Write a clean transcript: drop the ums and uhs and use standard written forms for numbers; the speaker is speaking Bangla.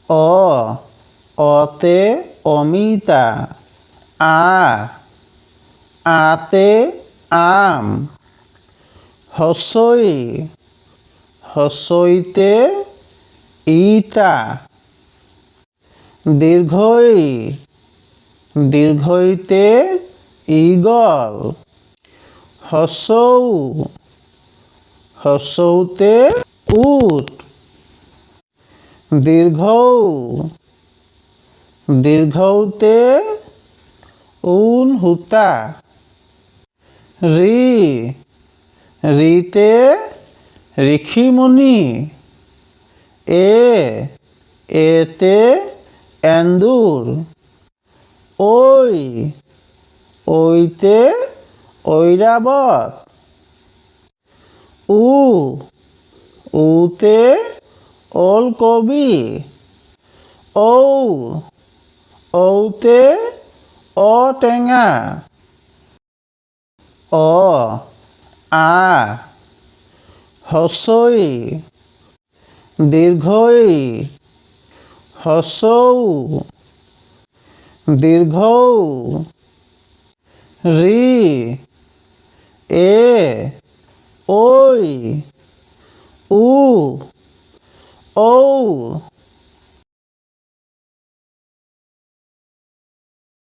অ অতে অমিতা, আতে আম, হছই হছইতে ইটা, দীর্ঘই দীর্ঘইতে ঈগল, হছৌ হছৌতে উট, দীর্ঘৌ দীর্ঘৌতে ঊন সূতা, ঋতে ঋষিমুনি, এতে এন্দুর, ঐতে ঐৰাবত, ঊতে ওলকবি, ঔতে ঔটেঙা, হছই দীৰ্ঘই হছৌ দীৰ্ঘৌ, ঐ ঔ